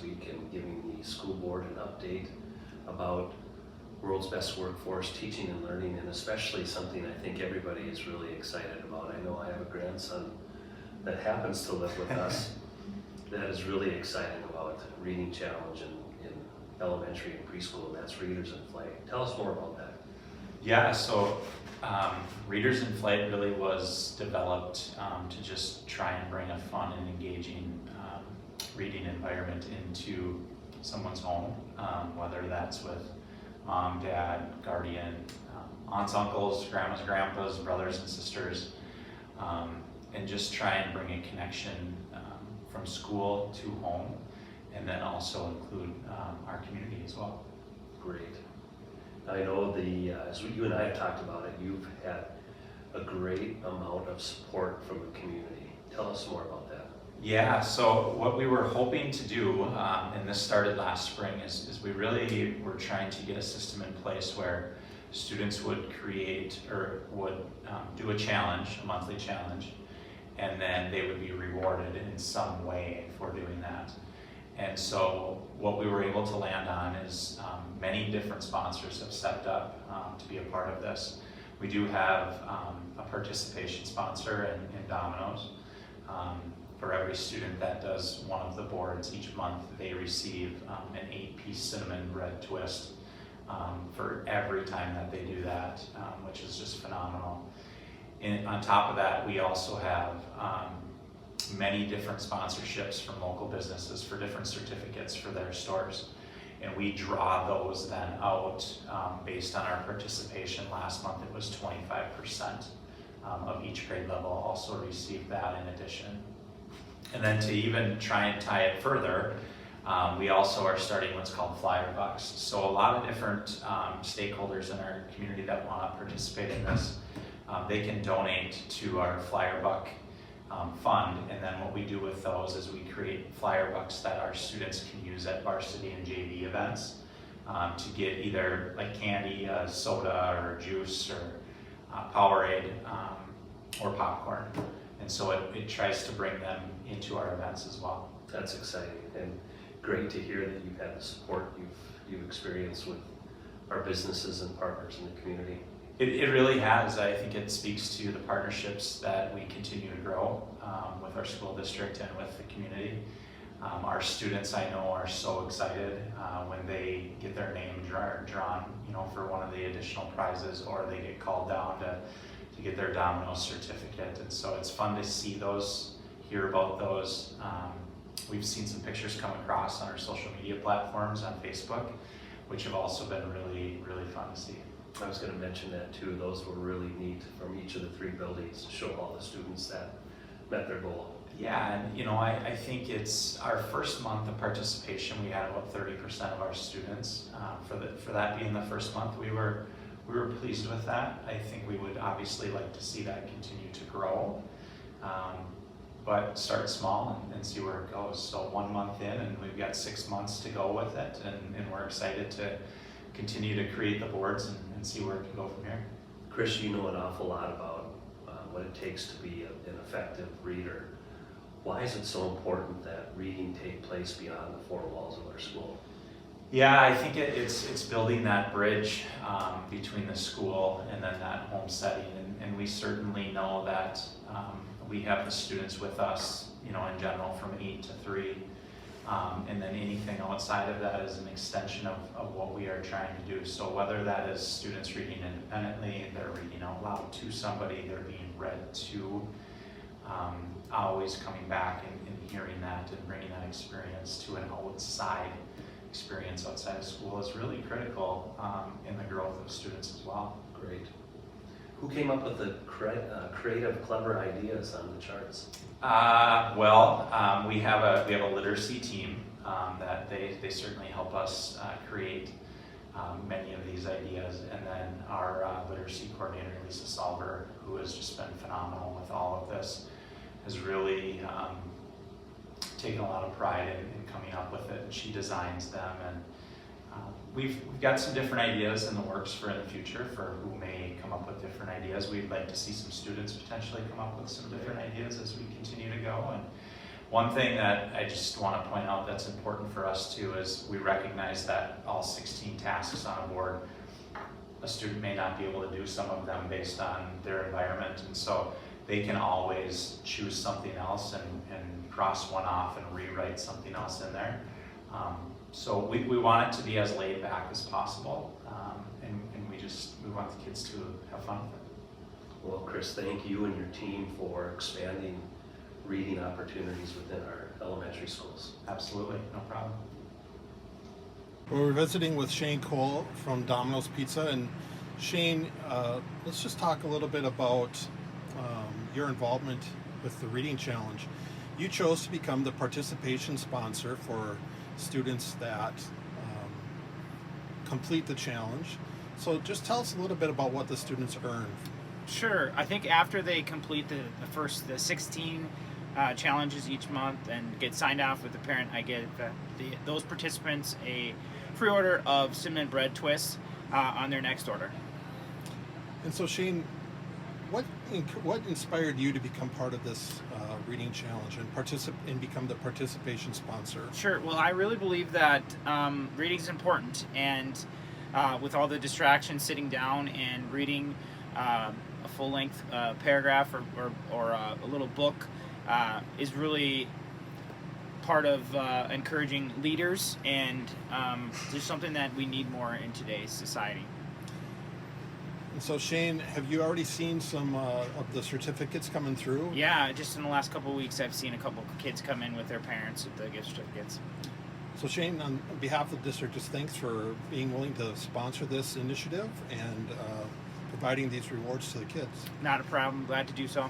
week and giving the school board an update about world's best workforce, teaching and learning, and especially something I think everybody is really excited about. I know I have a grandson that happens to live with us that is really excited about reading challenge in elementary and preschool, and that's Readers in Flight. Tell us more about that. Yeah, so Readers in Flight really was developed to just try and bring a fun and engaging reading environment into someone's home, whether that's with mom, dad, guardian, aunts, uncles, grandmas, grandpas, brothers and sisters, and just try and bring a connection from school to home, and then also include our community as well. Great. I know as you and I have talked about it, you've had a great amount of support from the community. Tell us more about that. Yeah, so what we were hoping to do, and this started last spring, is we really were trying to get a system in place where students would create or would do a challenge, a monthly challenge, and then they would be rewarded in some way for doing that. And so what we were able to land on is many different sponsors have stepped up to be a part of this. We do have a participation sponsor in Domino's. For every student that does one of the boards each month, they receive an 8-piece cinnamon bread twist for every time that they do that, which is just phenomenal. On top of that, we also have many different sponsorships from local businesses for different certificates for their stores. And we draw those then out based on our participation. Last month it was 25% of each grade level also received that in addition. And then to even try and tie it further, we also are starting what's called flyer bucks. So a lot of different stakeholders in our community that want to participate in this, they can donate to our flyer buck fund, and then what we do with those is we create flyer bucks that our students can use at varsity and JV events to get either like candy, soda, or juice, or Powerade, or popcorn. And so it tries to bring them into our events as well. That's exciting and great to hear that you've had the support you've experienced with our businesses and partners in the community. It really has. I think it speaks to the partnerships that we continue to grow with our school district and with the community. Our students, I know, are so excited when they get their name drawn, for one of the additional prizes, or they get called down to get their Domino certificate. And so it's fun to see those, hear about those. We've seen some pictures come across on our social media platforms on Facebook, which have also been really, really fun to see. I was going to mention that too. Those were really neat from each of the 3 buildings to show all the students that met their goal. Yeah, and I think it's our first month of participation. We had about 30% of our students. For that being the first month, we were pleased with that. I think we would obviously like to see that continue to grow, but start small and see where it goes. So 1 month in, and we've got 6 months to go with it, and we're excited to continue to create the boards and see where it can go from here. Chris, you know an awful lot about what it takes to be an effective reader. Why is it so important that reading take place beyond the 4 walls of our school? Yeah, I think it's building that bridge between the school and then that home setting, and we certainly know that we have the students with us, in general from 8 to 3, and then anything outside of that is an extension of what we are trying to do. So whether that is students reading independently, they're reading out loud to somebody, they're being read to, always coming back and hearing that and bringing that experience to an outside experience outside of school is really critical in the growth of students as well. Great. Who came up with the creative, clever ideas on the charts? We have a literacy team that they certainly help us create many of these ideas, and then our literacy coordinator, Lisa Salver, who has just been phenomenal with all of this, has really taken a lot of pride in coming up with it, and she designs them, and we've got some different ideas in the works for in the future for who may come up with different ideas. We'd like to see some students potentially come up with some different ideas as we continue to go, and One thing that I just want to point out that's important for us too is we recognize that all 16 tasks on a board, a student may not be able to do some of them based on their environment, and so they can always choose something else and cross one off and rewrite something else in there. So we want it to be as laid back as possible, and we want the kids to have fun with it. Well, Chris, thank you and your team for expanding reading opportunities within our elementary schools. Absolutely, no problem. We're visiting with Shane Cole from Domino's Pizza, and Shane, let's just talk a little bit about your involvement with the Reading Challenge. You chose to become the participation sponsor for students that complete the challenge. So just tell us a little bit about what the students earn. Sure. I think after they complete the 16 challenges each month and get signed off with the parent, I get those participants a free order of cinnamon bread twists on their next order. And so Shane, what inspired you to become part of this Reading Challenge and become the participation sponsor? Sure. Well, I really believe that reading is important, and with all the distractions, sitting down and reading a full-length paragraph or a little book is really part of encouraging leaders, and there's something that we need more in today's society. And so Shane, have you already seen some of the certificates coming through? Yeah, just in the last couple of weeks, I've seen a couple of kids come in with their parents with the gift certificates. So Shane, on behalf of the district, just thanks for being willing to sponsor this initiative and providing these rewards to the kids. Not a problem. Glad to do so.